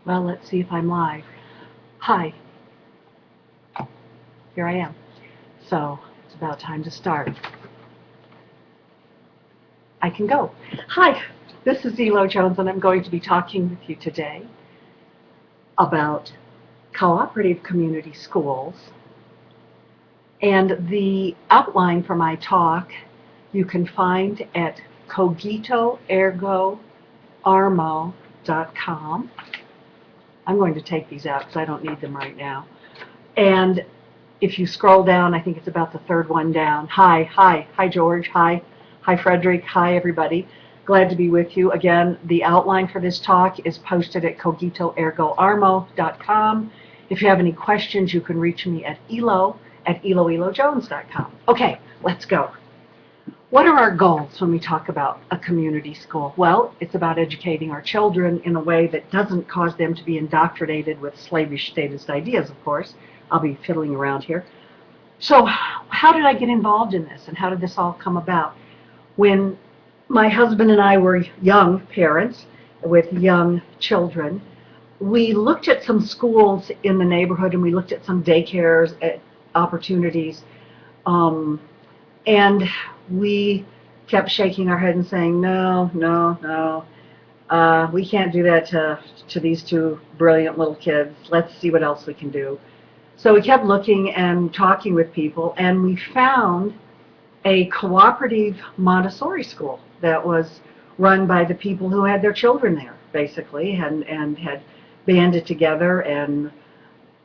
Well, let's see if I'm live. Hi, here I am. So it's about time to start. I can go. Hi, this is Elo Jones, and I'm going to be talking with you today about cooperative community schools. And the outline for my talk you can find at cogitoergoarmo.com. I'm going to take these out because I don't need them right now. And if you scroll down, I think it's about the third one down. Hi George, hi Frederick, hi everybody. Glad to be with you. Again, the outline for this talk is posted at cogitoergoarmo.com. If you have any questions, you can reach me at elojones.com. Okay, let's go. What are our goals when we talk about a community school? Well, it's about educating our children in a way that doesn't cause them to be indoctrinated with slavish statist ideas, of course. I'll be fiddling around here. So how did I get involved in this, and how did this all come about? When my husband and I were young parents with young children, we looked at some schools in the neighborhood, and we looked at some daycares, opportunities, and we kept shaking our head and saying, no, we can't do that to these two brilliant little kids. Let's see what else we can do. So we kept looking and talking with people, and we found a cooperative Montessori school that was run by the people who had their children there, basically, and had banded together and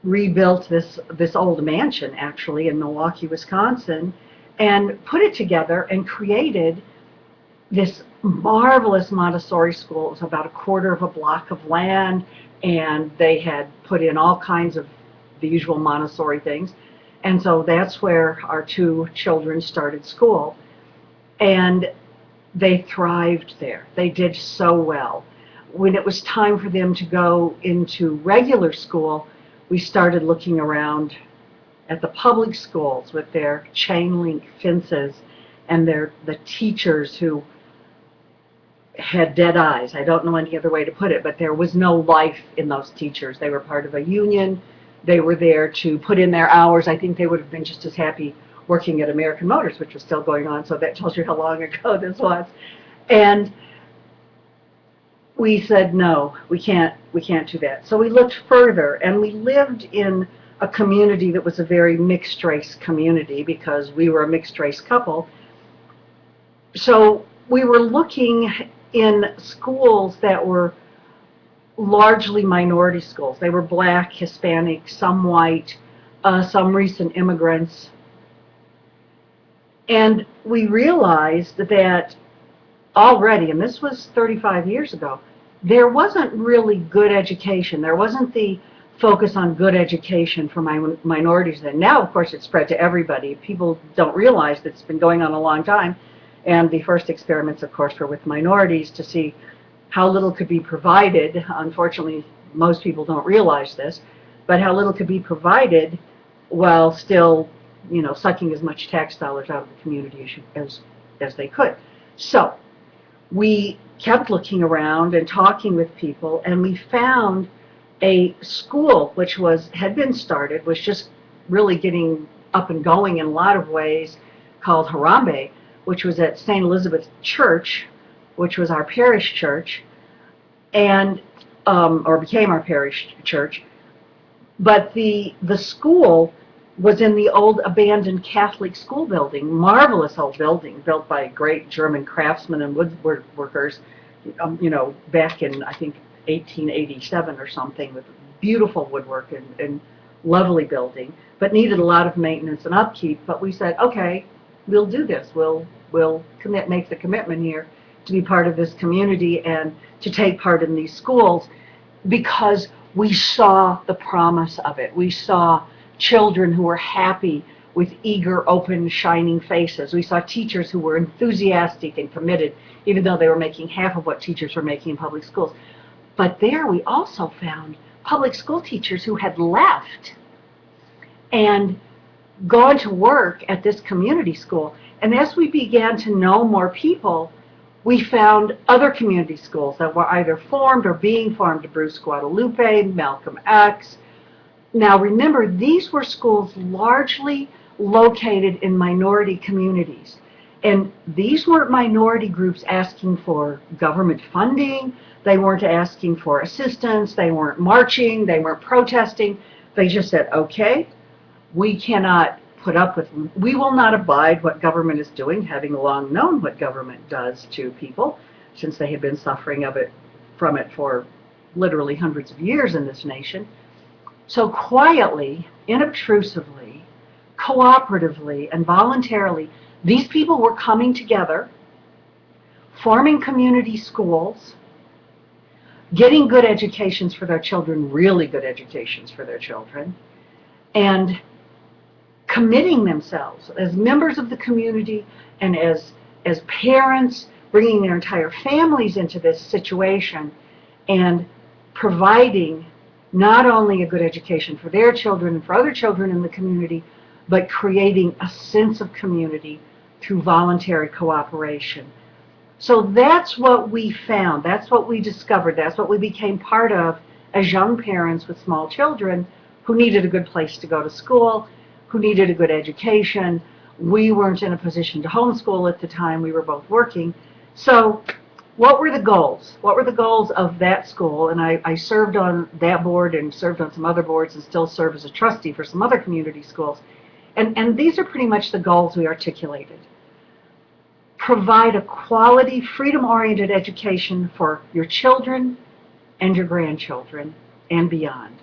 rebuilt this old mansion, actually, in Milwaukee, Wisconsin, and put it together and created this marvelous Montessori school. It was about a quarter of a block of land, and they had put in all kinds of the usual Montessori things. And so that's where our two children started school. And they thrived there. They did so well. When it was time for them to go into regular school, we started looking around at the public schools with their chain link fences and the teachers who had dead eyes. I don't know any other way to put it, but there was no life in those teachers. They were part of a union. They were there to put in their hours. I think they would have been just as happy working at American Motors, which was still going on, so that tells you how long ago this was. And we said, no, we can't do that. So we looked further, and we lived in a community that was a very mixed race community because we were a mixed race couple. So we were looking in schools that were largely minority schools. They were black, Hispanic, some white, some recent immigrants. And we realized that already, and this was 35 years ago, there wasn't really good education. There wasn't the focus on good education for minorities then. Now, of course, it's spread to everybody. People don't realize that it's been going on a long time. And the first experiments, of course, were with minorities to see how little could be provided. Unfortunately, most people don't realize this, but how little could be provided while still, sucking as much tax dollars out of the community as they could. So we kept looking around and talking with people, and we found a school which had been started, was just really getting up and going in a lot of ways, called Harambe, which was at St. Elizabeth Church, which was our parish church, and or became our parish church. But the school was in the old abandoned Catholic school building, marvelous old building built by great German craftsmen and woodworkers, back in, I think, 1887 or something, with beautiful woodwork and lovely building, but needed a lot of maintenance and upkeep. But we said, okay, we'll do this. We'll make the commitment here to be part of this community and to take part in these schools, because we saw the promise of it. We saw children who were happy with eager, open, shining faces. We saw teachers who were enthusiastic and committed, even though they were making half of what teachers were making in public schools. But there we also found public school teachers who had left and gone to work at this community school. And as we began to know more people, We found other community schools that were either formed or being formed, Bruce Guadalupe, Malcolm X. Now remember, these were schools largely located in minority communities. And these weren't minority groups asking for government funding. They weren't asking for assistance. They weren't marching. They weren't protesting. They just said, okay, we cannot put up with, we will not abide what government is doing, having long known what government does to people, since they have been suffering from it for literally hundreds of years in this nation. So quietly, inobtrusively, cooperatively, and voluntarily, these people were coming together, forming community schools, getting good educations for their children, really good educations for their children, and committing themselves as members of the community and as parents, bringing their entire families into this situation and providing not only a good education for their children and for other children in the community, but creating a sense of community through voluntary cooperation. So that's what we found, that's what we discovered, that's what we became part of as young parents with small children who needed a good place to go to school, who needed a good education. We weren't in a position to homeschool at the time, we were both working. So what were the goals? What were the goals of that school? And I served on that board and served on some other boards and still serve as a trustee for some other community schools. And these are pretty much the goals we articulated. Provide a quality, freedom-oriented education for your children and your grandchildren and beyond.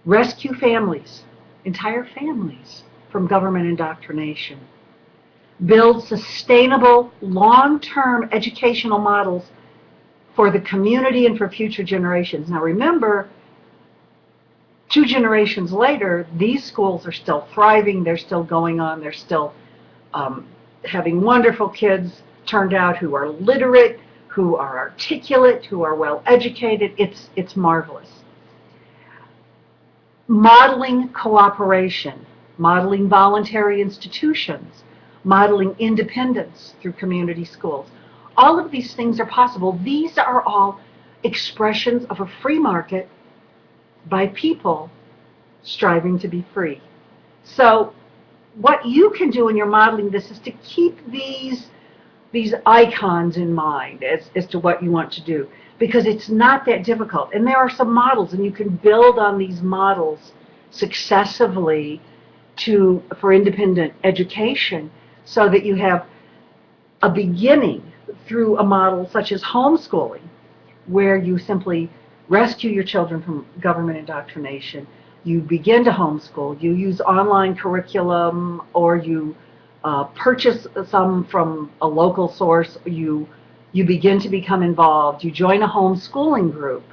Rescue families, entire families, from government indoctrination. Build sustainable, long-term educational models for the community and for future generations. Now remember, 2 generations later, these schools are still thriving, they're still going on, they're still having wonderful kids turned out who are literate, who are articulate, who are well educated. It's marvelous. Modeling cooperation, modeling voluntary institutions, modeling independence through community schools. All of these things are possible. These are all expressions of a free market by people striving to be free. So what you can do in your modeling this is to keep these icons in mind as to what you want to do, because it's not that difficult. And there are some models, and you can build on these models successively for independent education, so that you have a beginning through a model such as homeschooling, where you simply rescue your children from government indoctrination. You begin to homeschool, you use online curriculum, or you purchase some from a local source, you begin to become involved, you join a homeschooling group,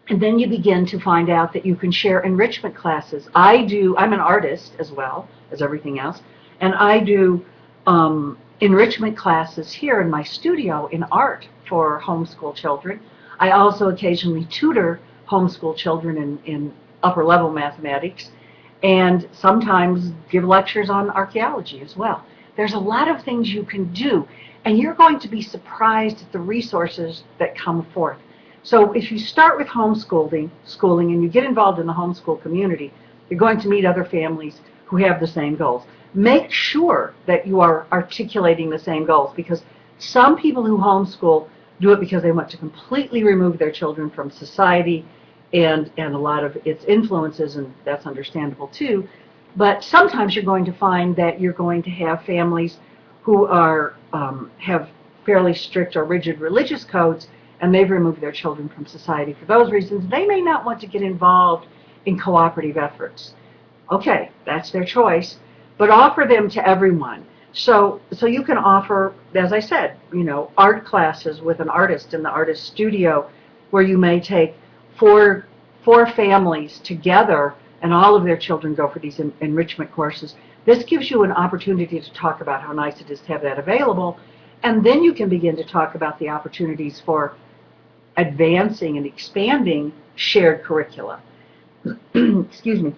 and then you begin to find out that you can share enrichment classes. I'm an artist as well as everything else, and I do enrichment classes here in my studio in art for homeschool children. I also occasionally tutor homeschool children in upper level mathematics, and sometimes give lectures on archaeology as well. There's a lot of things you can do, and you're going to be surprised at the resources that come forth. So if you start with schooling, and you get involved in the homeschool community, you're going to meet other families who have the same goals. Make sure that you are articulating the same goals, because some people who homeschool do it because they want to completely remove their children from society and a lot of its influences, and that's understandable too. But sometimes you're going to find that you're going to have families who have fairly strict or rigid religious codes, and they've removed their children from society for those reasons. They may not want to get involved in cooperative efforts. Okay, that's their choice, but offer them to everyone. So you can offer, as I said, art classes with an artist in the artist studio, where you may take four families together and all of their children go for these enrichment courses. This gives you an opportunity to talk about how nice it is to have that available, and then you can begin to talk about the opportunities for advancing and expanding shared curricula. Excuse me.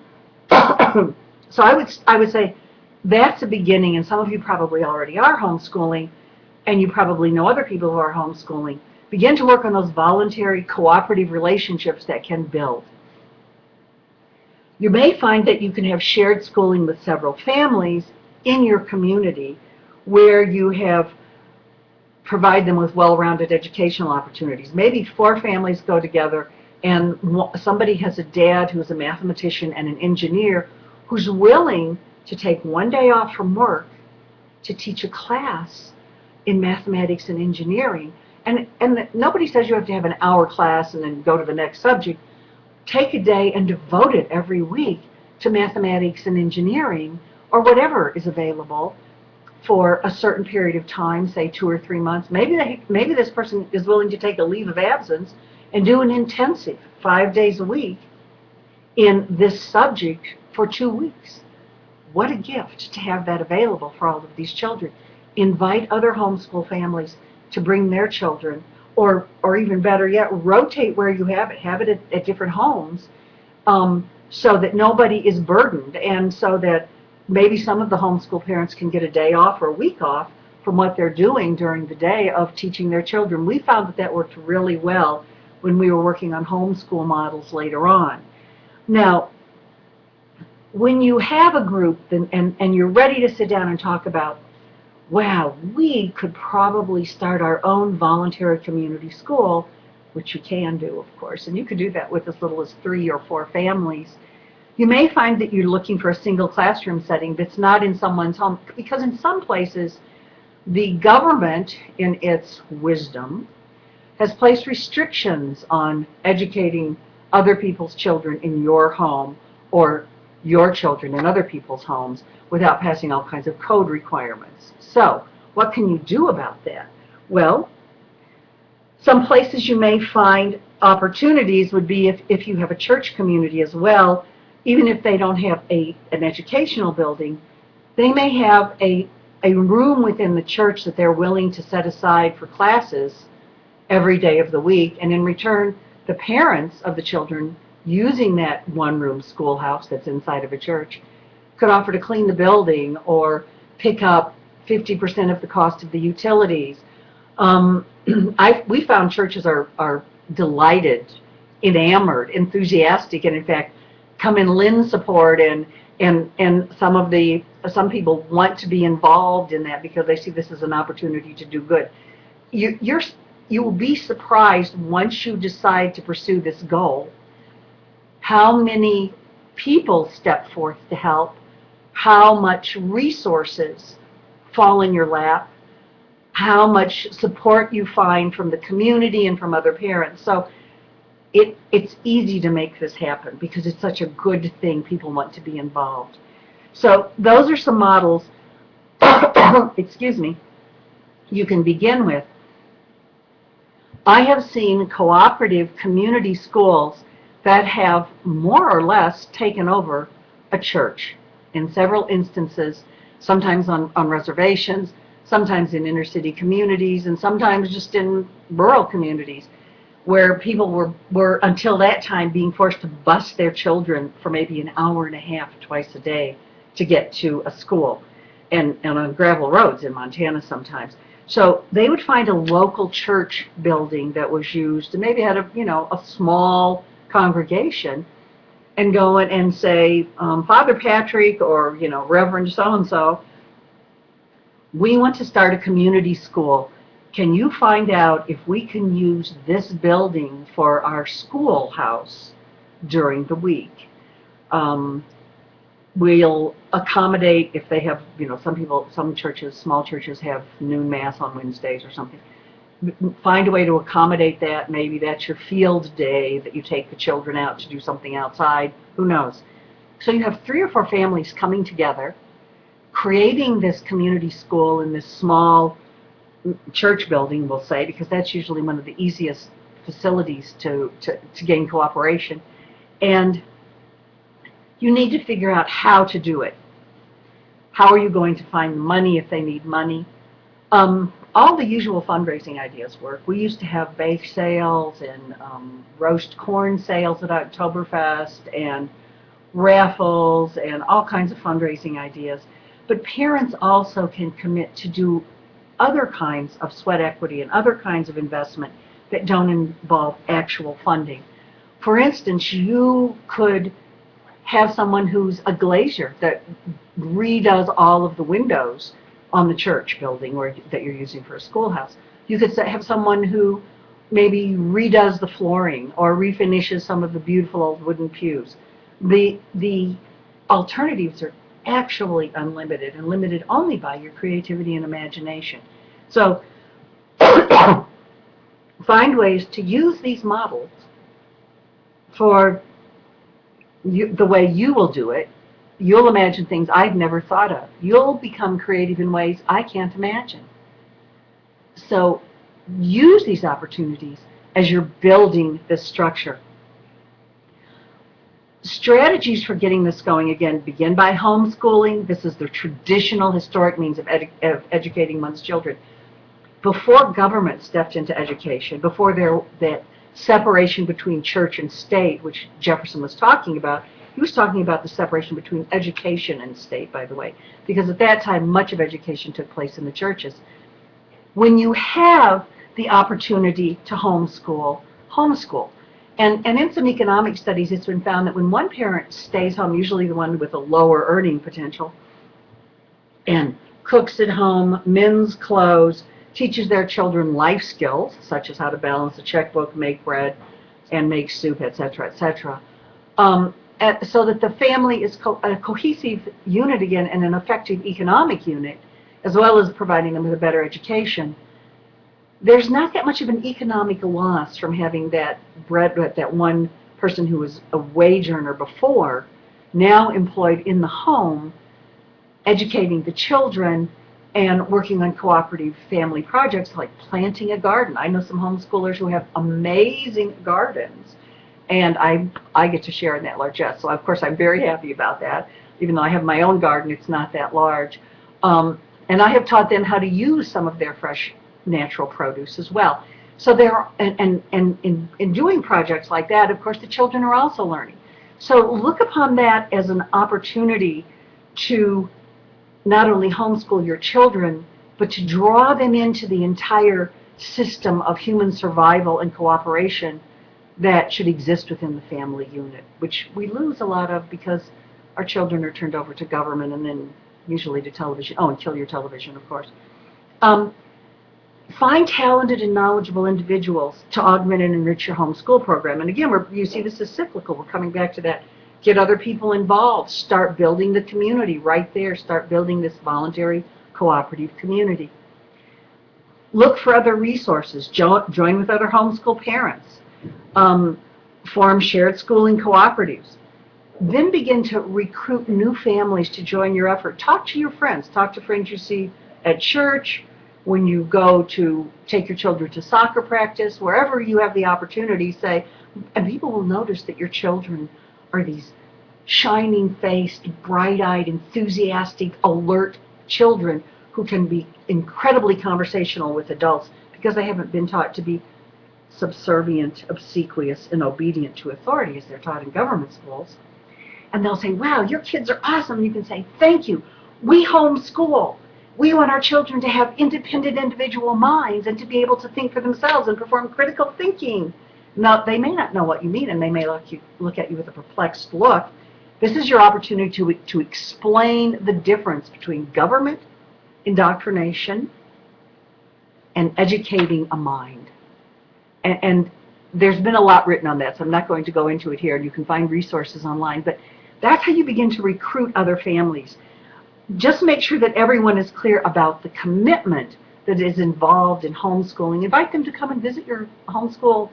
So I would say that's a beginning, and some of you probably already are homeschooling. and you probably know other people who are homeschooling, begin to work on those voluntary cooperative relationships that can build. You may find that you can have shared schooling with several families in your community where you have provide them with well-rounded educational opportunities. Maybe 4 families go together and somebody has a dad who's a mathematician and an engineer who's willing to take one day off from work to teach a class in mathematics and engineering. And nobody says you have to have an hour class and then go to the next subject. Take a day and devote it every week to mathematics and engineering or whatever is available for a certain period of time, say 2 or 3 months. Maybe this person is willing to take a leave of absence and do an intensive 5 days a week in this subject for 2 weeks. What a gift to have that available for all of these children. Invite other homeschool families to bring their children, or even better yet, rotate where you have it at different homes, so that nobody is burdened, and so that maybe some of the homeschool parents can get a day off or a week off from what they're doing during the day of teaching their children. We found that that worked really well when we were working on homeschool models later on. Now, when you have a group and you're ready to sit down and talk about, wow, we could probably start our own voluntary community school, which you can do, of course, and you could do that with as little as 3 or 4 families. You may find that you're looking for a single classroom setting that's not in someone's home, because in some places, the government, in its wisdom, has placed restrictions on educating other people's children in your home or your children in other people's homes without passing all kinds of code requirements. So, what can you do about that? Well, some places you may find opportunities would be if you have a church community as well. Even if they don't have an educational building, they may have a room within the church that they're willing to set aside for classes every day of the week, and in return, the parents of the children using that one-room schoolhouse that's inside of a church could offer to clean the building or pick up 50% of the cost of the utilities. We found churches are delighted, enamored, enthusiastic, and in fact come in lend support, and some people want to be involved in that because they see this as an opportunity to do good. You will be surprised once you decide to pursue this goal how many people step forth to help, how much resources fall in your lap, how much support you find from the community and from other parents. So it's easy to make this happen because it's such a good thing. People want to be involved. So those are some models, excuse me, you can begin with. I have seen cooperative community schools that have more or less taken over a church in several instances, sometimes on reservations, sometimes in inner city communities, and sometimes just in rural communities, where people were until that time being forced to bus their children for maybe an hour and a half twice a day to get to a school, and on gravel roads in Montana sometimes. So they would find a local church building that was used and maybe had a small congregation, and go in and say, Father Patrick or Reverend so-and-so, we want to start a community school. Can you find out if we can use this building for our schoolhouse during the week? We'll accommodate if they have, some churches, small churches have noon mass on Wednesdays or something. Find a way to accommodate that. Maybe that's your field day that you take the children out to do something outside. Who knows? So you have 3 or 4 families coming together, creating this community school in this small church building, we'll say, because that's usually one of the easiest facilities to gain cooperation. And you need to figure out how to do it. How are you going to find money if they need money? All the usual fundraising ideas work. We used to have bake sales and roast corn sales at Oktoberfest and raffles and all kinds of fundraising ideas. But parents also can commit to do other kinds of sweat equity and other kinds of investment that don't involve actual funding. For instance, you could have someone who's a glazier that redoes all of the windows on the church building or that you're using for a schoolhouse. You could have someone who maybe redoes the flooring or refinishes some of the beautiful old wooden pews. The alternatives are actually unlimited and limited only by your creativity and imagination. So find ways to use these models for the way you will do it. You'll imagine things I've never thought of. You'll become creative in ways I can't imagine. So use these opportunities as you're building this structure. Strategies for getting this going, again, begin by homeschooling. This is the traditional historic means of educating one's children. Before government stepped into education, before that separation between church and state, which Jefferson was talking about, he was talking about the separation between education and state, by the way, because at that time much of education took place in the churches. When you have the opportunity to homeschool, homeschool. And in some economic studies, it's been found that when one parent stays home, usually the one with a lower earning potential, and cooks at home, mends clothes, teaches their children life skills, such as how to balance a checkbook, make bread, and make soup, etc., etc., so that the family is a cohesive unit again and an effective economic unit, as well as providing them with a better education. There's not that much of an economic loss from having that one person who was a wage earner before, now employed in the home, educating the children and working on cooperative family projects like planting a garden. I know some homeschoolers who have amazing gardens, and I get to share in that largesse. So of course I'm very happy about that. Even though I have my own garden, it's not that large. And I have taught them how to use some of their fresh natural produce as well. So in doing projects like that, of course, the children are also learning. So look upon that as an opportunity to not only homeschool your children, but to draw them into the entire system of human survival and cooperation that should exist within the family unit, which we lose a lot of because our children are turned over to government and then usually to television. Oh, and kill your television, of course. Find talented and knowledgeable individuals to augment and enrich your homeschool program. And again, you see this is cyclical. We're coming back to that. Get other people involved. Start building the community right there. Start building this voluntary cooperative community. Look for other resources. Join with other homeschool parents. Form shared schooling cooperatives. Then begin to recruit new families to join your effort. Talk to your friends. Talk to friends you see at church, when you go to take your children to soccer practice, wherever you have the opportunity, say, and people will notice that your children are these shining-faced, bright-eyed, enthusiastic, alert children who can be incredibly conversational with adults because they haven't been taught to be subservient, obsequious, and obedient to authority as they're taught in government schools. And they'll say, wow, your kids are awesome. You can say, thank you. We homeschool. We want our children to have independent individual minds and to be able to think for themselves and perform critical thinking. Now, they may not know what you mean, and they may look at you with a perplexed look. This is your opportunity to explain the difference between government indoctrination and educating a mind. And there's been a lot written on that, so I'm not going to go into it here, and you can find resources online. But that's how you begin to recruit other families. Just make sure that everyone is clear about the commitment that is involved in homeschooling. Invite them to come and visit your homeschool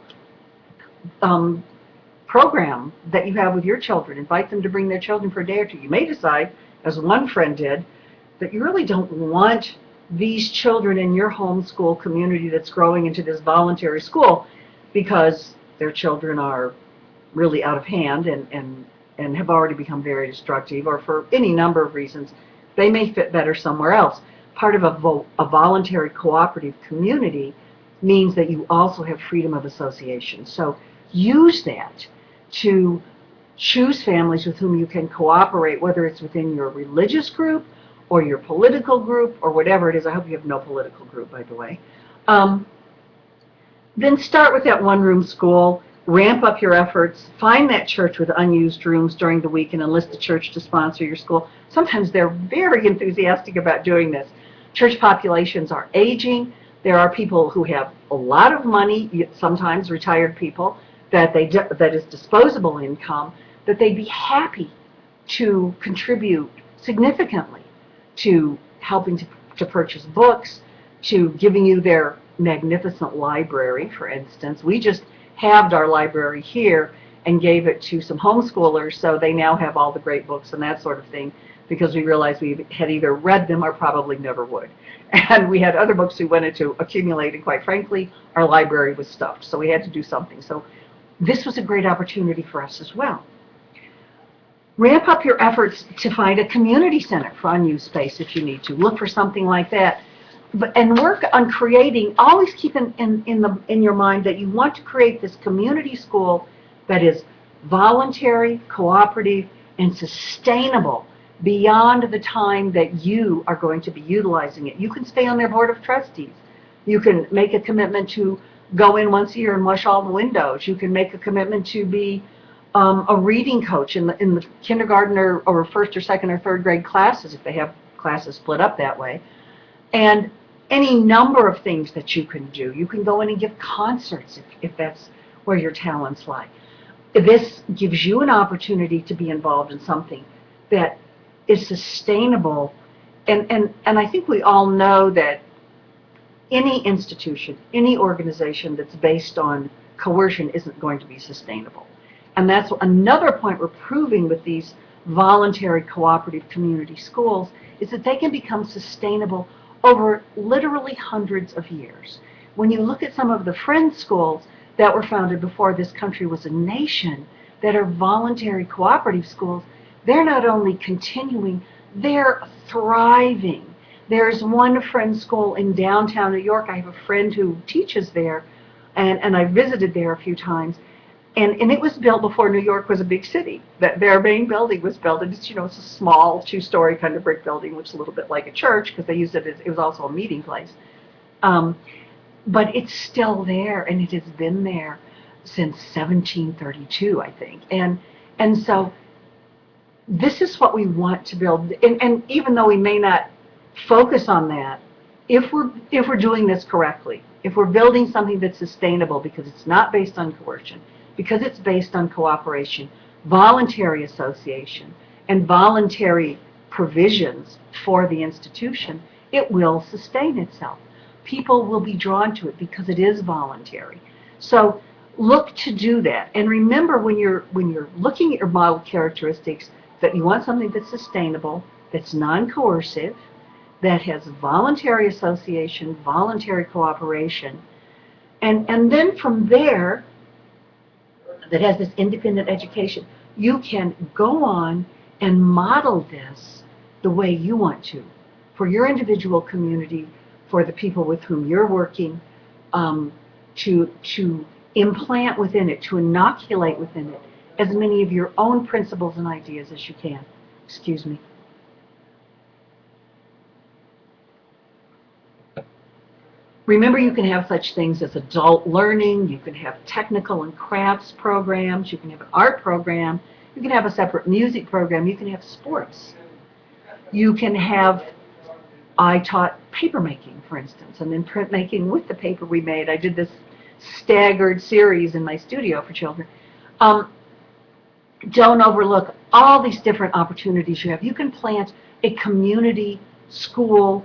program that you have with your children. Invite them to bring their children for a day or two. You may decide, as one friend did, that you really don't want these children in your homeschool community that's growing into this voluntary school because their children are really out of hand and have already become very destructive, or for any number of reasons. They may fit better somewhere else. Part of a voluntary cooperative community means that you also have freedom of association. So use that to choose families with whom you can cooperate, whether it's within your religious group or your political group or whatever it is. I hope you have no political group, by the way. Then start with that one-room school, ramp up your efforts, find that church with unused rooms during the week and enlist the church to sponsor your school. Sometimes they're very enthusiastic about doing this. Church populations are aging. There are people who have a lot of money, sometimes retired people, that is disposable income, that they'd be happy to contribute significantly to helping to purchase books, to giving you their magnificent library, for instance. We just halved our library here and gave it to some homeschoolers, so they now have all the great books and that sort of thing, because we realized we had either read them or probably never would. And we had other books we wanted to accumulate, and quite frankly, our library was stuffed, so we had to do something. So this was a great opportunity for us as well. Ramp up your efforts to find a community center for unused space if you need to. Look for something like that. And work on creating, always keep in your mind that you want to create this community school that is voluntary, cooperative, and sustainable beyond the time that you are going to be utilizing it. You can stay on their board of trustees. You can make a commitment to go in once a year and wash all the windows. You can make a commitment to be a reading coach in the kindergarten or first or second or third grade classes, if they have classes split up that way. And any number of things that you can do. You can go in and give concerts if that's where your talents lie. This gives you an opportunity to be involved in something that is sustainable. And I think we all know that any institution, any organization that's based on coercion isn't going to be sustainable. And that's another point we're proving with these voluntary cooperative community schools, is that they can become sustainable over literally hundreds of years. When you look at some of the friend schools that were founded before this country was a nation, that are voluntary cooperative schools, they're not only continuing, they're thriving. There's one friend school in downtown New York. I have a friend who teaches there, and I visited there a few times. And it was built before New York was a big city. Their main building was built, and it's a small two-story kind of brick building, which is a little bit like a church because they used it as, it was also a meeting place. But it's still there, and it has been there since 1732, I think. And so this is what we want to build. And even though we may not focus on that, if we're doing this correctly, if we're building something that's sustainable because it's not based on coercion, because it's based on cooperation, voluntary association, and voluntary provisions for the institution, it will sustain itself. People will be drawn to it because it is voluntary. So look to do that. And remember, when you're looking at your model characteristics, that you want something that's sustainable, that's non-coercive, that has voluntary association, voluntary cooperation, and then from there, that has this independent education, you can go on and model this the way you want to, for your individual community, for the people with whom you're working, to implant within it, to inoculate within it as many of your own principles and ideas as you can. Excuse me. Remember, you can have such things as adult learning, you can have technical and crafts programs, you can have an art program, you can have a separate music program, you can have sports. You can have, I taught paper making, for instance, and then printmaking with the paper we made. I did this staggered series in my studio for children. Don't overlook all these different opportunities you have. You can plant a community school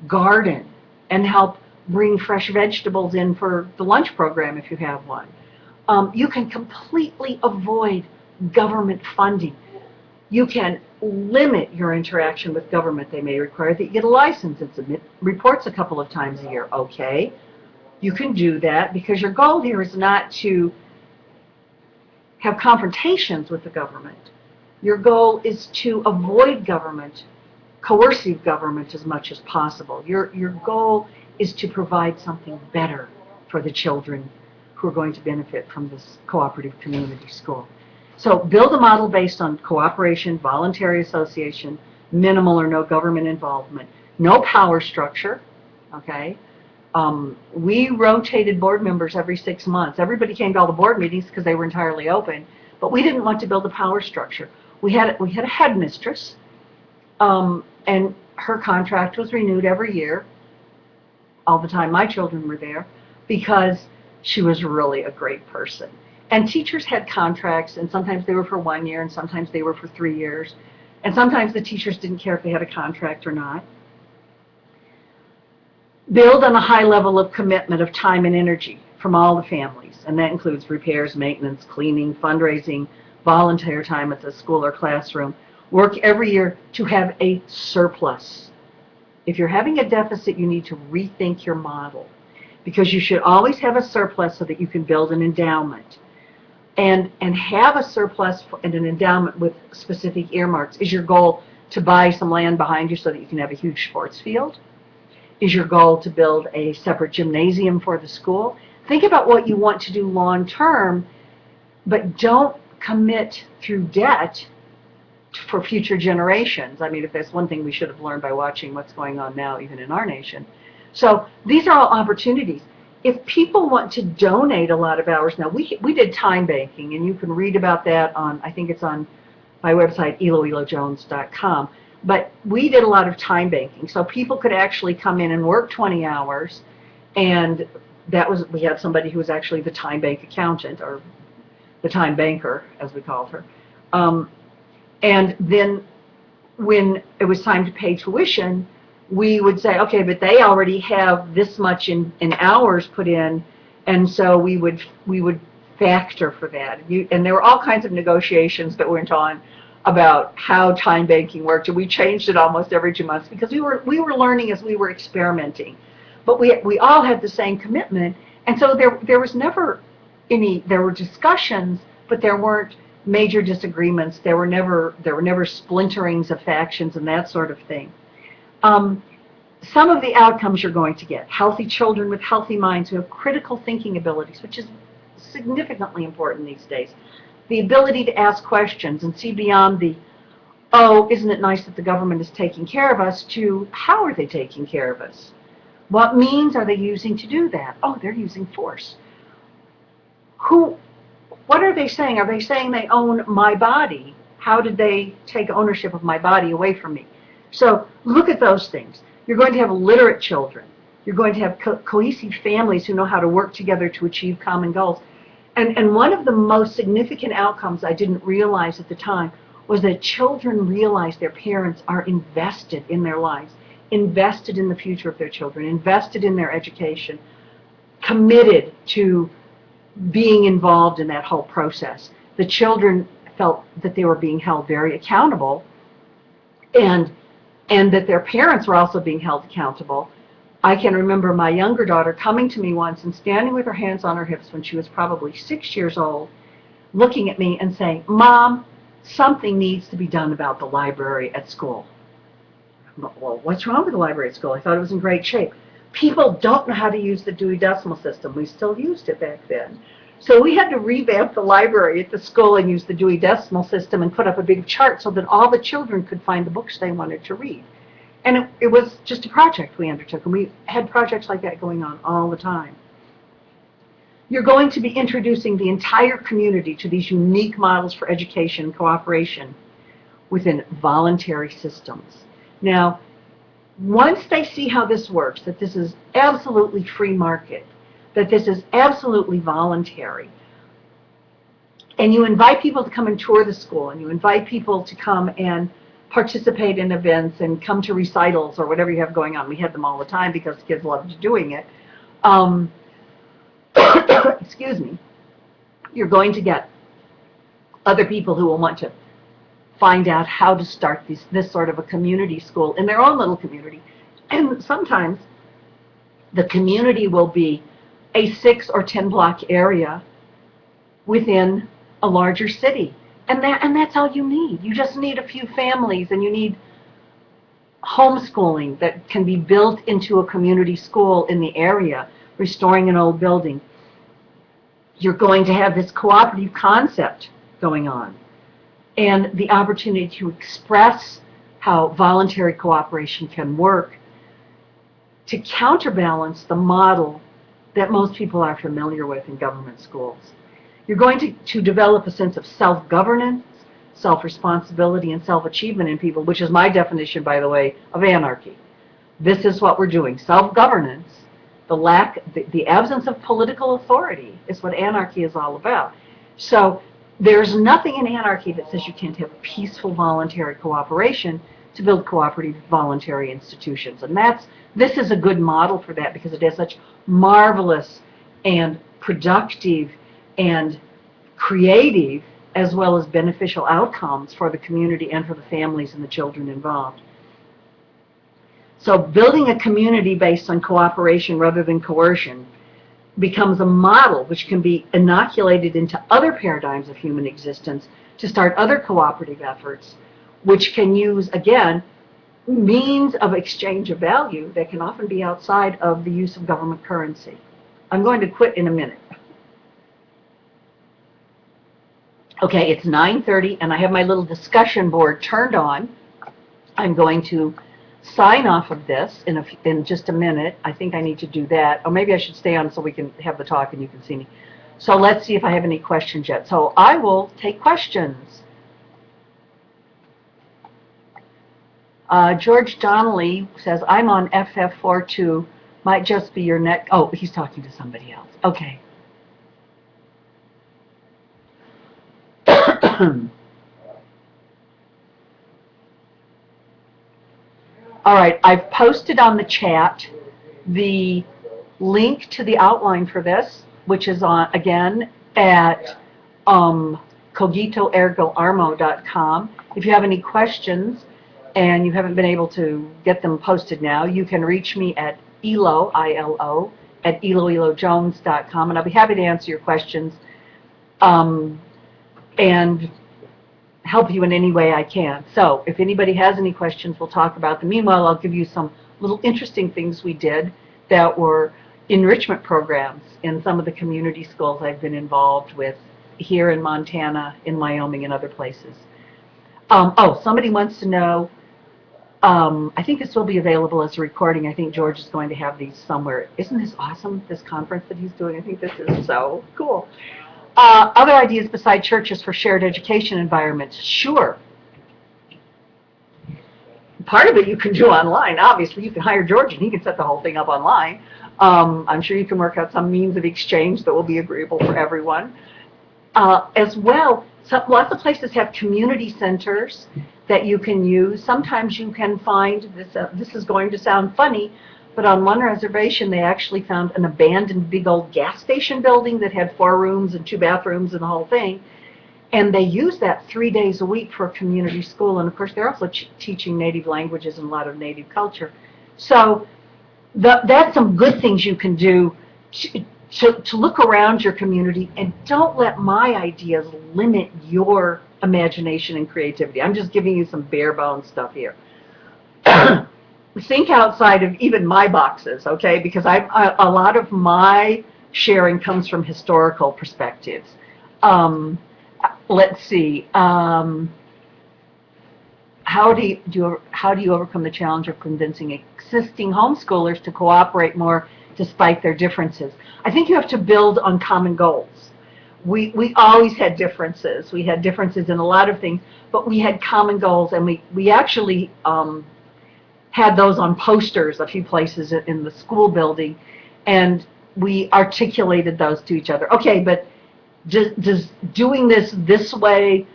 garden and help bring fresh vegetables in for the lunch program if you have one. You can completely avoid government funding. You can limit your interaction with government. They may require that you get a license and submit reports a couple of times a year. Okay, you can do that because your goal here is not to have confrontations with the government. Your goal is to avoid government, coercive government, as much as possible. Your goal is to provide something better for the children who are going to benefit from this cooperative community school. So build a model based on cooperation, voluntary association, minimal or no government involvement, no power structure, okay? We rotated board members every 6 months. Everybody came to all the board meetings because they were entirely open, but we didn't want to build a power structure. We had a headmistress, and her contract was renewed every year, all the time my children were there, because she was really a great person. And teachers had contracts, and sometimes they were for 1 year, and sometimes they were for 3 years. And sometimes the teachers didn't care if they had a contract or not. Build on a high level of commitment of time and energy from all the families, and that includes repairs, maintenance, cleaning, fundraising, volunteer time at the school or classroom. Work every year to have a surplus. If you're having a deficit, you need to rethink your model, because you should always have a surplus so that you can build an endowment. And have a surplus and an endowment with specific earmarks. Is your goal to buy some land behind you so that you can have a huge sports field? Is your goal to build a separate gymnasium for the school? Think about what you want to do long term, but don't commit through debt for future generations. I mean, if there's one thing we should have learned by watching what's going on now, even in our nation. So these are all opportunities. If people want to donate a lot of hours, now we did time banking, and you can read about that on, I think it's on my website, iloilojones.com. But we did a lot of time banking, so people could actually come in and work 20 hours, and we had somebody who was actually the time bank accountant, or the time banker, as we called her. And then when it was time to pay tuition, we would say, okay, but they already have this much in hours put in, and so we would factor for that. And there were all kinds of negotiations that went on about how time banking worked, and we changed it almost every 2 months because we were learning as we were experimenting. But we all had the same commitment, and so there was never there were discussions, but there weren't major disagreements. There were never splinterings of factions and that sort of thing. Some of the outcomes you're going to get: healthy children with healthy minds who have critical thinking abilities, which is significantly important these days. The ability to ask questions and see beyond the, oh, isn't it nice that the government is taking care of us, to how are they taking care of us? What means are they using to do that? Oh, they're using force. What are they saying? Are they saying they own my body? How did they take ownership of my body away from me? So look at those things. You're going to have literate children. You're going to have cohesive families who know how to work together to achieve common goals. And one of the most significant outcomes I didn't realize at the time was that children realize their parents are invested in their lives, invested in the future of their children, invested in their education, committed to being involved in that whole process. The children felt that they were being held very accountable, and that their parents were also being held accountable. I can remember my younger daughter coming to me once and standing with her hands on her hips when she was probably 6 years old, looking at me and saying, "Mom, something needs to be done about the library at school." Well, what's wrong with the library at school? I thought it was in great shape. People don't know how to use the Dewey Decimal System. We still used it back then. So we had to revamp the library at the school and use the Dewey Decimal System and put up a big chart so that all the children could find the books they wanted to read. And it was just a project we undertook, and we had projects like that going on all the time. You're going to be introducing the entire community to these unique models for education and cooperation within voluntary systems. Now, once they see how this works, that this is absolutely free market, that this is absolutely voluntary, and you invite people to come and tour the school, and you invite people to come and participate in events and come to recitals or whatever you have going on. We had them all the time because kids loved doing it. Excuse me. You're going to get other people who will want to find out how to start this sort of a community school in their own little community. And sometimes the community will be a 6 or 10 block area within a larger city. And that's all you need. You just need a few families, and you need homeschooling that can be built into a community school in the area, restoring an old building. You're going to have this cooperative concept going on, and the opportunity to express how voluntary cooperation can work to counterbalance the model that most people are familiar with in government schools. You're going to develop a sense of self-governance, self-responsibility, and self-achievement in people, which is my definition, by the way, of anarchy. This is what we're doing. Self-governance, the absence of political authority is what anarchy is all about. So there's nothing in anarchy that says you can't have peaceful voluntary cooperation to build cooperative voluntary institutions. And this is a good model for that because it has such marvelous and productive and creative as well as beneficial outcomes for the community and for the families and the children involved. So building a community based on cooperation rather than coercion becomes a model which can be inoculated into other paradigms of human existence to start other cooperative efforts, which can use, again, means of exchange of value that can often be outside of the use of government currency. I'm going to quit in a minute. Okay, it's 9:30 and I have my little discussion board turned on. I'm going to sign off of this in just a minute. I think I need to do that. Or maybe I should stay on so we can have the talk and you can see me. So let's see if I have any questions yet. So I will take questions. George Donnelly says, I'm on FF42. Might just be your neck. Oh, he's talking to somebody else. Okay. All right, I've posted on the chat the link to the outline for this, which is on, again, at cogitoergoarmo.com. If you have any questions and you haven't been able to get them posted now, you can reach me at Ilo, I-L-O, at iloilojones.com, and I'll be happy to answer your questions and help you in any way I can. So if anybody has any questions, we'll talk about them. Meanwhile, I'll give you some little interesting things we did that were enrichment programs in some of the community schools I've been involved with here in Montana, in Wyoming, and other places. Oh, somebody wants to know, I think this will be available as a recording. I think George is going to have these somewhere. Isn't this awesome, this conference that he's doing? I think this is so cool. Other ideas beside churches for shared education environments? Sure. Part of it you can do online. Obviously, you can hire George and he can set the whole thing up online. I'm sure you can work out some means of exchange that will be agreeable for everyone. As well, lots of places have community centers that you can use. Sometimes you can find, this is going to sound funny, but on one reservation they actually found an abandoned big old gas station building that had 4 rooms and 2 bathrooms and the whole thing. And they use that 3 days a week for a community school. And of course they're also teaching native languages and a lot of native culture. So that's some good things you can do to look around your community, and don't let my ideas limit your imagination and creativity. I'm just giving you some bare bones stuff here. Think outside of even my boxes, okay? Because a lot of my sharing comes from historical perspectives. Let's see. How do you overcome the challenge of convincing existing homeschoolers to cooperate more despite their differences? I think you have to build on common goals. We always had differences. We had differences in a lot of things, but we had common goals, and we actually had those on posters a few places in the school building, and we articulated those to each other. Okay, but does doing this way,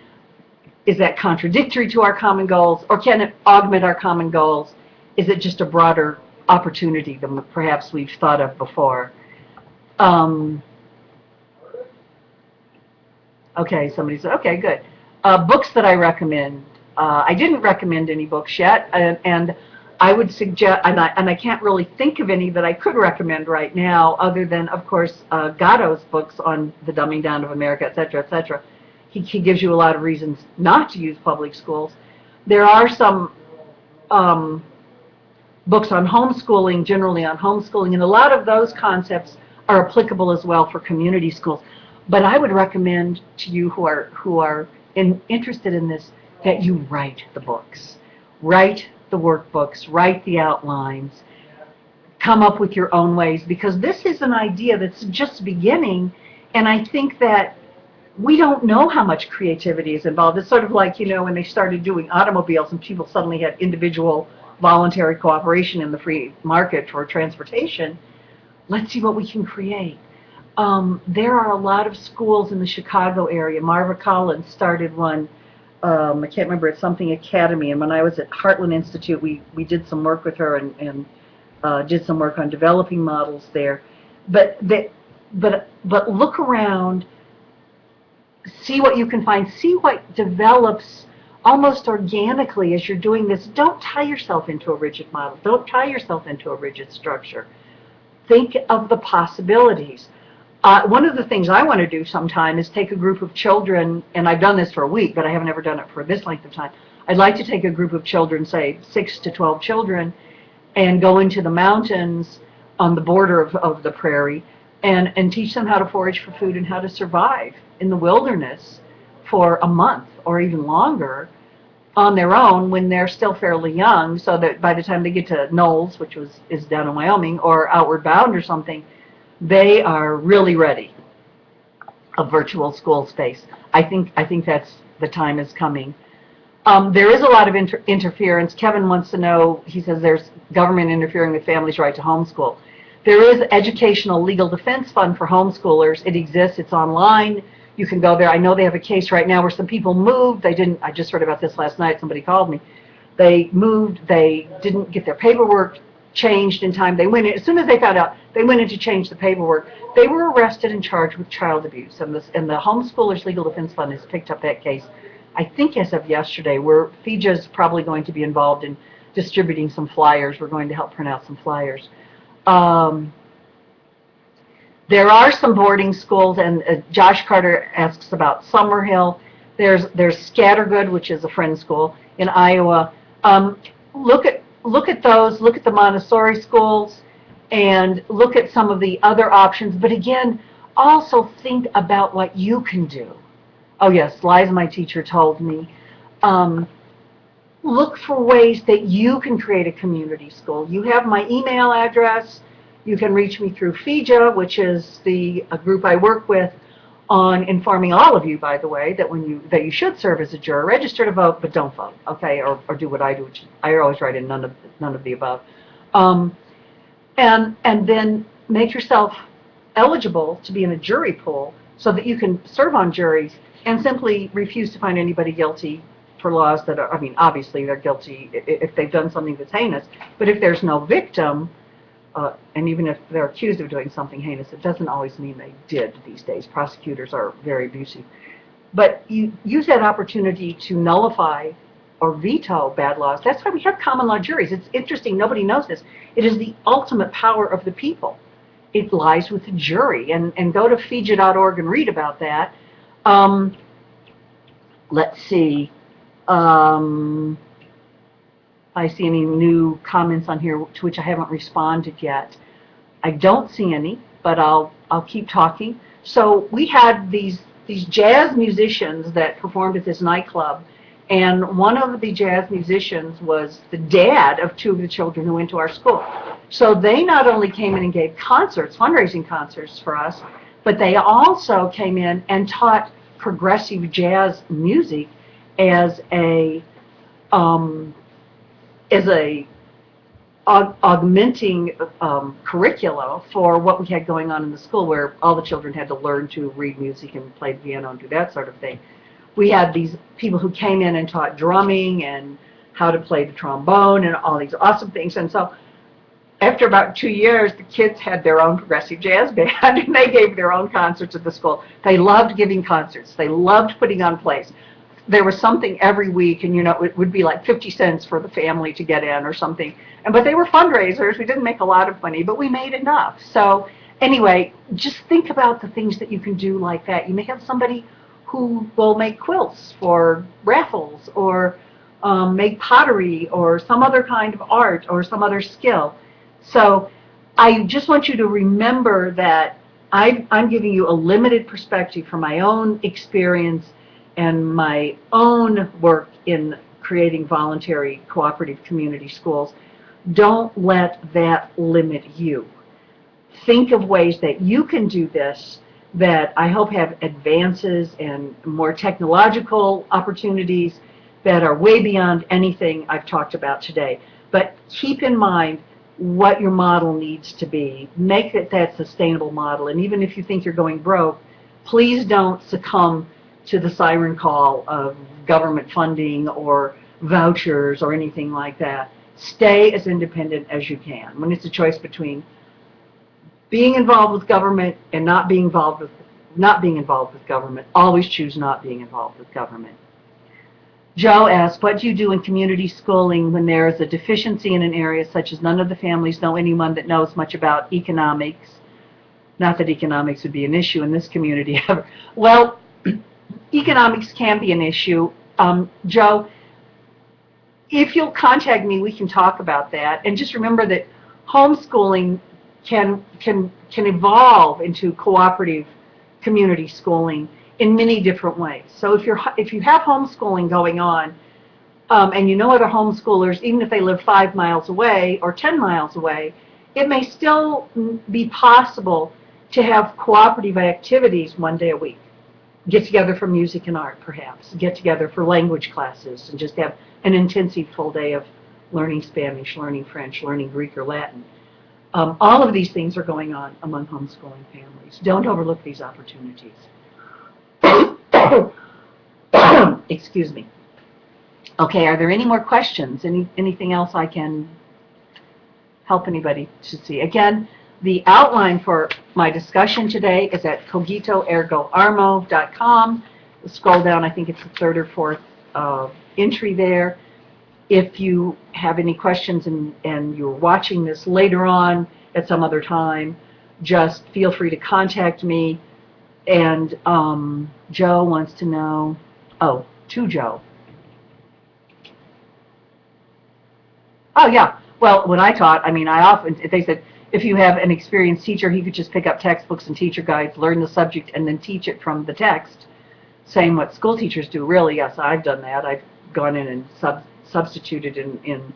is that contradictory to our common goals, or can it augment our common goals? Is it just a broader opportunity than perhaps we've thought of before? Okay, somebody said, okay, good. Books that I recommend. I didn't recommend any books yet, and I would suggest, and I can't really think of any that I could recommend right now, other than, of course, Gatto's books on the dumbing down of America, et cetera, et cetera. He gives you a lot of reasons not to use public schools. There are some books on homeschooling, generally on homeschooling, and a lot of those concepts are applicable as well for community schools. But I would recommend to you who are interested in this that you write the books. write the workbooks, write the outlines, come up with your own ways, because this is an idea that's just beginning, and I think that we don't know how much creativity is involved. It's sort of like, you know, when they started doing automobiles and people suddenly had individual voluntary cooperation in the free market for transportation. Let's see what we can create. There are a lot of schools in the Chicago area. Marva Collins started one. I can't remember, it's something Academy, and when I was at Heartland Institute, we did some work with her and did some work on developing models there. But look around, see what you can find, see what develops almost organically as you're doing this. Don't tie yourself into a rigid model. Don't tie yourself into a rigid structure. Think of the possibilities. One of the things I want to do sometime is take a group of children, and I've done this for a week, but I haven't ever done it for this length of time. I'd like to take a group of children, say 6 to 12 children, and go into the mountains on the border of the prairie and teach them how to forage for food and how to survive in the wilderness for a month or even longer on their own when they're still fairly young, so that by the time they get to Knowles, which is down in Wyoming, or Outward Bound or something, they are really ready. A virtual school space. I think that's the time is coming. There is a lot of interference. Kevin wants to know, he says there's government interfering with families' right to homeschool. There is educational legal defense fund for homeschoolers. It exists. It's online. You can go there. I know they have a case right now where some people moved. I just heard about this last night. Somebody called me. They moved. They didn't get their paperwork changed in time. They went in, as soon as they found out, they went in to change the paperwork. They were arrested and charged with child abuse. And the Homeschoolers Legal Defense Fund has picked up that case, I think as of yesterday, where FIJA is probably going to be involved in distributing some flyers. We're going to help print out some flyers. There are some boarding schools, and Josh Carter asks about Summerhill. There's Scattergood, which is a friend school in Iowa. Look at those. Look at the Montessori schools, and look at some of the other options. But again, also think about what you can do. Oh yes, Liza, my teacher, told me, look for ways that you can create a community school. You have my email address. You can reach me through FIJA, which is a group I work with on informing all of you, by the way, that you should serve as a juror, register to vote, but don't vote, okay, or do what I do, which I always write in none of the above, and then make yourself eligible to be in a jury pool so that you can serve on juries and simply refuse to find anybody guilty for laws that are, I mean, obviously they're guilty if they've done something that's heinous, but if there's no victim, and even if they're accused of doing something heinous, it doesn't always mean they did these days. Prosecutors are very abusive. But you use that opportunity to nullify or veto bad laws. That's why we have common law juries. It's interesting, nobody knows this. It is the ultimate power of the people. It lies with the jury. And go to fija.org and read about that. Let's see. I see any new comments on here to which I haven't responded yet. I don't see any, but I'll keep talking. So we had these jazz musicians that performed at this nightclub, and one of the jazz musicians was the dad of 2 of the children who went to our school. So they not only came in and gave concerts, fundraising concerts for us, but they also came in and taught progressive jazz music as a augmenting curricula for what we had going on in the school, where all the children had to learn to read music and play piano and do that sort of thing. We had these people who came in and taught drumming and how to play the trombone and all these awesome things. And so after about 2 years, the kids had their own progressive jazz band, and they gave their own concerts at the school. They loved giving concerts. They loved putting on plays. There was something every week, and it would be like 50 cents for the family to get in or something. But they were fundraisers. We didn't make a lot of money, but we made enough. So anyway, just think about the things that you can do like that. You may have somebody who will make quilts for raffles, or make pottery, or some other kind of art, or some other skill. So I just want you to remember that I'm giving you a limited perspective from my own experience and my own work in creating voluntary cooperative community schools. Don't let that limit you. Think of ways that you can do this that I hope have advances and more technological opportunities that are way beyond anything I've talked about today. But keep in mind what your model needs to be. Make it that sustainable model. And even if you think you're going broke, please don't succumb to the siren call of government funding or vouchers or anything like that. Stay as independent as you can. When it's a choice between being involved with government and not being involved with government, always choose not being involved with government. Joe asks, what do you do in community schooling when there is a deficiency in an area such as none of the families know anyone that knows much about economics? Not that economics would be an issue in this community ever. Well, economics can be an issue. Joe, if you'll contact me, we can talk about that. And just remember that homeschooling can evolve into cooperative community schooling in many different ways. So if you have homeschooling going on, and you know other homeschoolers, even if they live 5 miles away or 10 miles away, it may still be possible to have cooperative activities one day a week. Get together for music and art, perhaps. Get together for language classes and just have an intensive full day of learning Spanish, learning French, learning Greek or Latin. All of these things are going on among homeschooling families. Don't overlook these opportunities. Excuse me. Okay, are there any more questions? Anything else I can help anybody to see? Again, the outline for my discussion today is at cogitoergoarmo.com. Scroll down, I think it's the third or fourth entry there. If you have any questions and you're watching this later on at some other time, just feel free to contact me. And Joe wants to know, to Joe. Oh, yeah. Well, when I taught, they said, if you have an experienced teacher, he could just pick up textbooks and teacher guides, learn the subject, and then teach it from the text. Same what school teachers do, really. Yes, I've done that. I've gone in and substituted in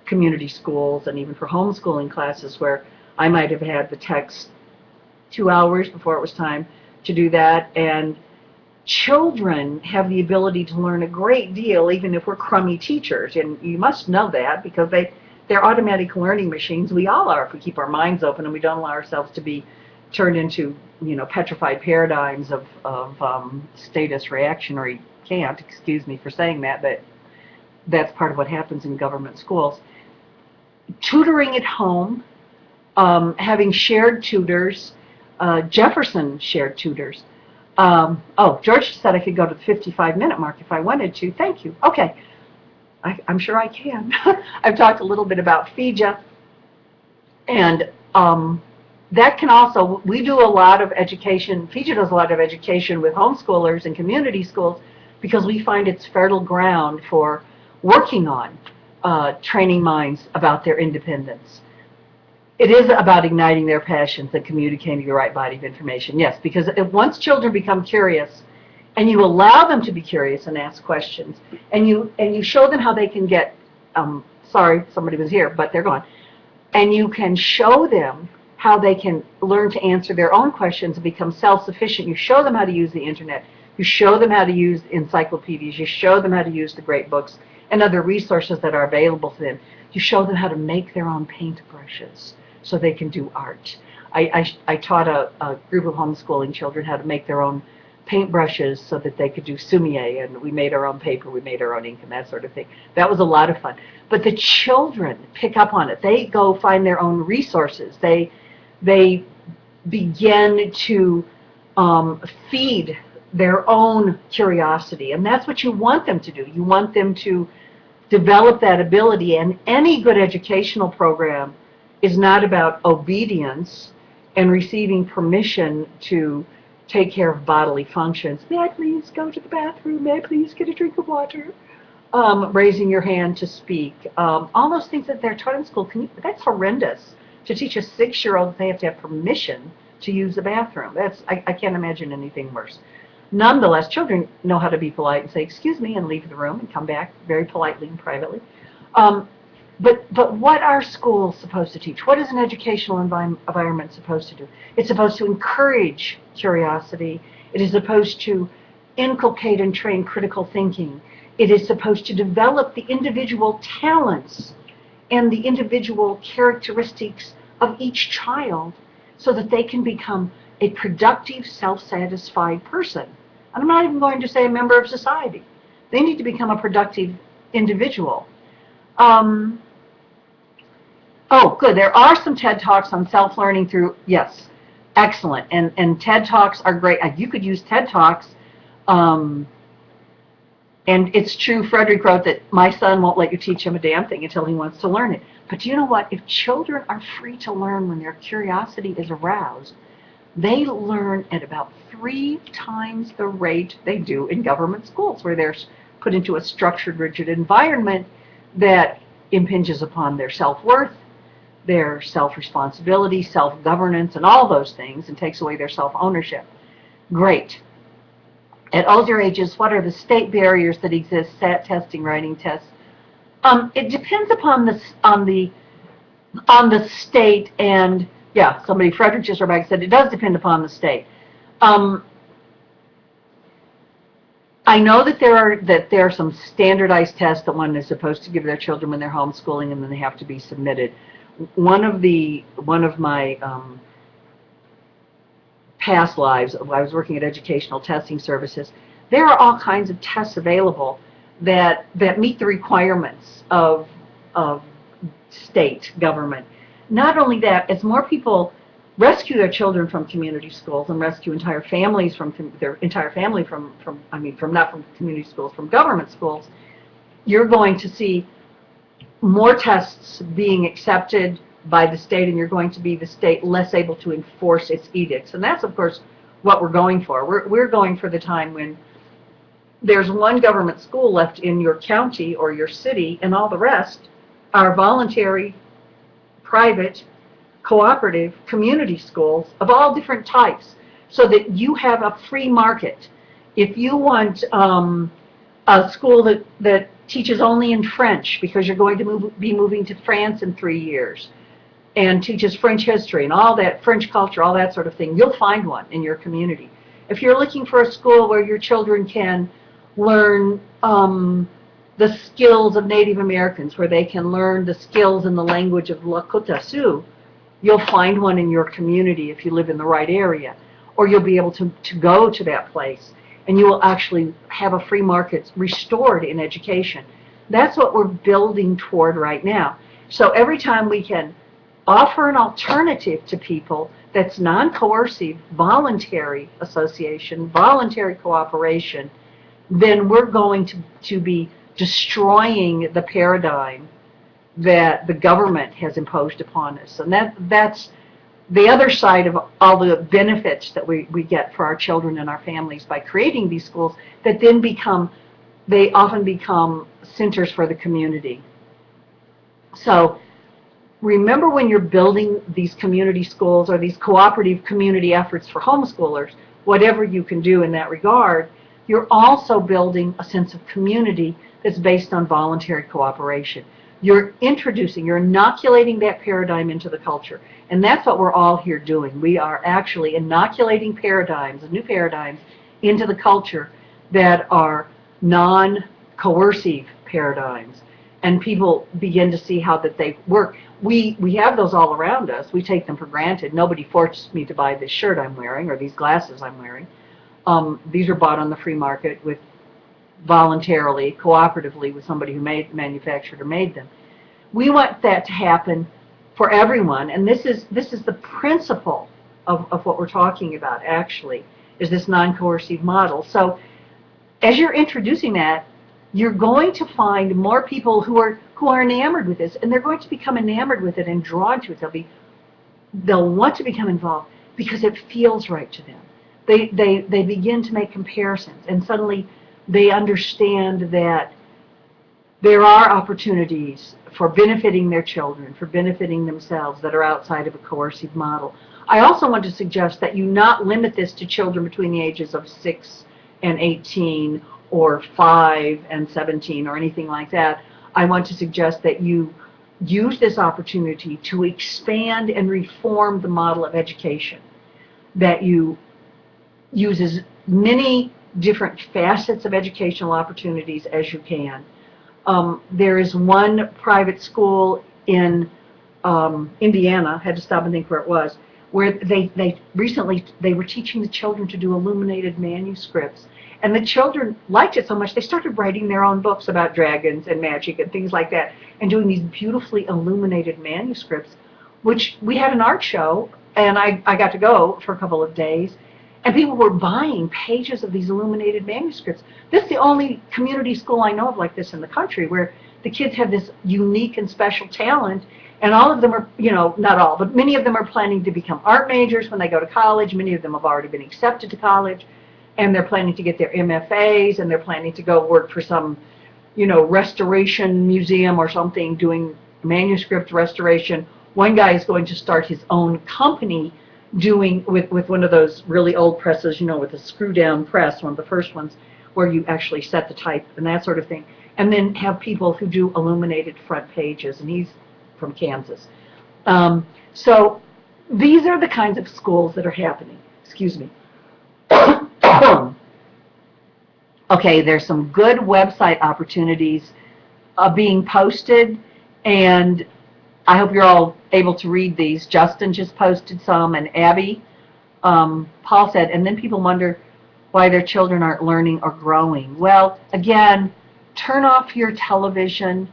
community schools and even for homeschooling classes where I might have had the text 2 hours before it was time to do that. And children have the ability to learn a great deal even if we're crummy teachers. And you must know that because they're automatic learning machines. We all are if we keep our minds open and we don't allow ourselves to be turned into, petrified paradigms of status reactionary cant. Excuse me for saying that, but that's part of what happens in government schools. Tutoring at home, having shared tutors, Jefferson shared tutors. George said I could go to the 55-minute mark if I wanted to. Thank you. Okay. I'm sure I can. I've talked a little bit about FIJA, and that can also, we do a lot of education, FIJA does a lot of education with homeschoolers and community schools because we find it's fertile ground for working on training minds about their independence. It is about igniting their passions and communicating the right body of information, yes, because once children become curious, and you allow them to be curious and ask questions, and you show them how they can get, sorry, somebody was here, but they're gone, and you can show them how they can learn to answer their own questions and become self-sufficient. You show them how to use the internet. You show them how to use encyclopedias. You show them how to use the great books and other resources that are available to them. You show them how to make their own paintbrushes so they can do art. I taught a group of homeschooling children how to make their own paintbrushes so that they could do sumie, and we made our own paper, we made our own ink, and that sort of thing. That was a lot of fun. But the children pick up on it. They go find their own resources. They begin to feed their own curiosity, and that's what you want them to do. You want them to develop that ability, and any good educational program is not about obedience and receiving permission to take care of bodily functions. May I please go to the bathroom? May I please get a drink of water? Raising your hand to speak. All those things that they're taught in school, that's horrendous. To teach a 6-year-old they have to have permission to use the bathroom. I can't imagine anything worse. Nonetheless, children know how to be polite and say, excuse me, and leave the room and come back very politely and privately. Um, but what are schools supposed to teach? What is an educational environment supposed to do? It's supposed to encourage curiosity. It is supposed to inculcate and train critical thinking. It is supposed to develop the individual talents and the individual characteristics of each child so that they can become a productive, self-satisfied person. I'm not even going to say a member of society. They need to become a productive individual. Oh, good. There are some TED Talks on self-learning through, yes, excellent. And TED Talks are great. You could use TED Talks. And it's true, Frederick wrote that my son won't let you teach him a damn thing until he wants to learn it. But you know what? If children are free to learn when their curiosity is aroused, they learn at about 3 times the rate they do in government schools, where they're put into a structured, rigid environment that impinges upon their self-worth, their self-responsibility, self-governance, and all those things, and takes away their self-ownership. Great. At older ages, what are the state barriers that exist? SAT testing, writing tests. It depends upon the state, and yeah, somebody, Frederick just back said it does depend upon the state. I know that there are some standardized tests that one is supposed to give their children when they're homeschooling, and then they have to be submitted. One of my past lives, I was working at educational testing services. There are all kinds of tests available that meet the requirements of state government. Not only that, as more people rescue their children from community schools and rescue entire families from their entire family from not from community schools, from government schools, you're going to see more tests being accepted by the state, and you're going to be the state less able to enforce its edicts. And that's, of course, what we're going for. We're going for the time when there's one government school left in your county or your city, and all the rest are voluntary, private, cooperative, community schools of all different types, so that you have a free market. If you want a school that teaches only in French because you're going to be moving to France in 3 years, and teaches French history and all that, French culture, all that sort of thing, you'll find one in your community. If you're looking for a school where your children can learn the skills of Native Americans, where they can learn the skills in the language of Lakota Sioux, you'll find one in your community if you live in the right area. Or you'll be able to go to that place, and you will actually have a free market restored in education. That's what we're building toward right now. So every time we can offer an alternative to people that's non-coercive, voluntary association, voluntary cooperation, then we're going to be destroying the paradigm that the government has imposed upon us. And that's the other side of all the benefits that we get for our children and our families by creating these schools that then they often become centers for the community. So remember, when you're building these community schools or these cooperative community efforts for homeschoolers, whatever you can do in that regard, you're also building a sense of community that's based on voluntary cooperation. You're inoculating that paradigm into the culture. And that's what we're all here doing. We are actually inoculating paradigms, new paradigms, into the culture that are non-coercive paradigms. And people begin to see how that they work. We have those all around us. We take them for granted. Nobody forced me to buy this shirt I'm wearing or these glasses I'm wearing. These are bought on the free market with voluntarily, cooperatively, with somebody who manufactured or made them. We want that to happen for everyone, and this is the principle of what we're talking about, actually, is this non-coercive model. So as you're introducing that, you're going to find more people who are enamored with this, and they're going to become enamored with it and drawn to it. They'll want to become involved because it feels right to them. They begin to make comparisons, and suddenly they understand that there are opportunities for benefiting their children, for benefiting themselves, that are outside of a coercive model. I also want to suggest that you not limit this to children between the ages of 6 and 18 or 5 and 17 or anything like that. I want to suggest that you use this opportunity to expand and reform the model of education, that you use as many different facets of educational opportunities as you can. There is one private school in Indiana, had to stop and think where it was, where they recently were teaching the children to do illuminated manuscripts. And the children liked it so much, they started writing their own books about dragons and magic and things like that, and doing these beautifully illuminated manuscripts, which we had an art show, and I got to go for a couple of days, and people were buying pages of these illuminated manuscripts. This is the only community school I know of like this in the country, where the kids have this unique and special talent, and all of them are, you know, not all, but many of them are planning to become art majors when they go to college. Many of them have already been accepted to college, and they're planning to get their MFAs, and they're planning to go work for some, you know, restoration museum or something doing manuscript restoration. One guy is going to start his own company doing with one of those really old presses, you know, with a screw down press, one of the first ones where you actually set the type and that sort of thing, and then have people who do illuminated front pages, and he's from Kansas. So these are the kinds of schools that are happening. Excuse me. Okay, there's some good website opportunities being posted, and I hope you're all able to read these. Justin just posted some, and Abby. Paul said, and then people wonder why their children aren't learning or growing. Well, again, turn off your television,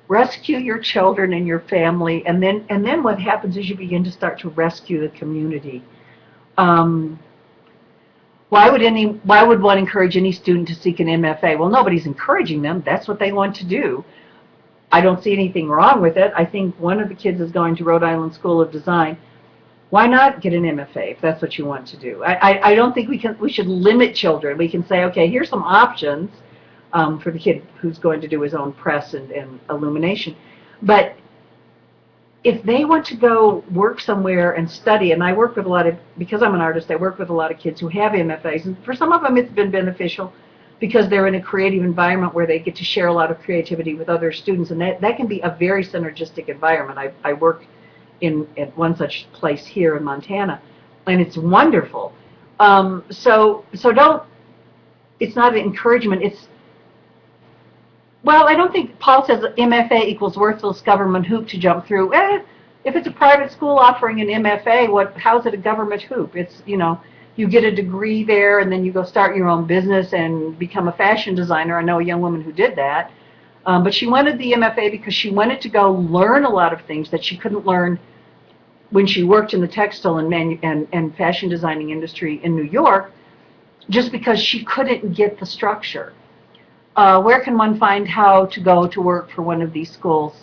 rescue your children and your family, and then what happens is you begin to start to rescue the community. Why would one encourage any student to seek an MFA? Well, nobody's encouraging them. That's what they want to do. I don't see anything wrong with it. I think one of the kids is going to Rhode Island School of Design. Why not get an MFA if that's what you want to do? I don't think we should limit children. We can say, okay, here's some options for the kid who's going to do his own press and illumination. But if they want to go work somewhere and study, and I work with a lot of, because I'm an artist, I work with a lot of kids who have MFAs, and for some of them it's been beneficial because they're in a creative environment where they get to share a lot of creativity with other students, and that can be a very synergistic environment. I work at one such place here in Montana, and it's wonderful. So don't, it's not an encouragement, it's, well, I don't think Paul says MFA equals worthless government hoop to jump through. If it's a private school offering an MFA, how's it a government hoop? It's, you know, you get a degree there and then you go start your own business and become a fashion designer. I know a young woman who did that. But she wanted the MFA because she wanted to go learn a lot of things that she couldn't learn when she worked in the textile and fashion designing industry in New York, just because she couldn't get the structure. Where can one find how to go to work for one of these schools?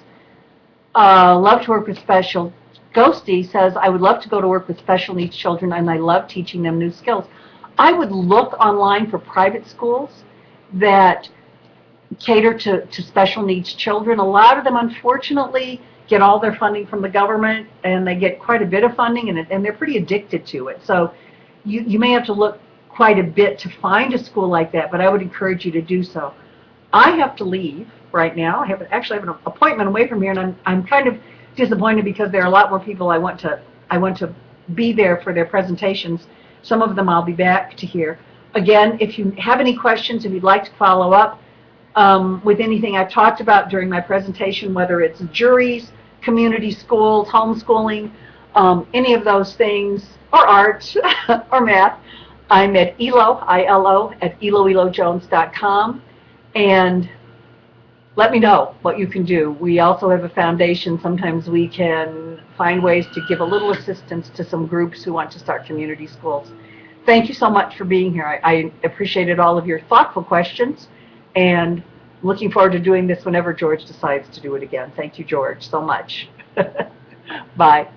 Love to work with special. Ghosty says, I would love to go to work with special needs children, and I love teaching them new skills. I would look online for private schools that cater to special needs children. A lot of them, unfortunately, get all their funding from the government, and they get quite a bit of funding, and they're pretty addicted to it. So you may have to look quite a bit to find a school like that, but I would encourage you to do so. I have to leave right now. I actually have an appointment away from here, and I'm kind of disappointed because there are a lot more people I want to be there for their presentations. Some of them I'll be back to hear. Again, if you have any questions, if you'd like to follow up with anything I've talked about during my presentation, whether it's juries, community schools, homeschooling, any of those things, or art, or math, I'm at Ilo, I-L-O, at iloilojones.com, and let me know what you can do. We also have a foundation. Sometimes we can find ways to give a little assistance to some groups who want to start community schools. Thank you so much for being here. I appreciated all of your thoughtful questions, and looking forward to doing this whenever George decides to do it again. Thank you, George, so much. Bye.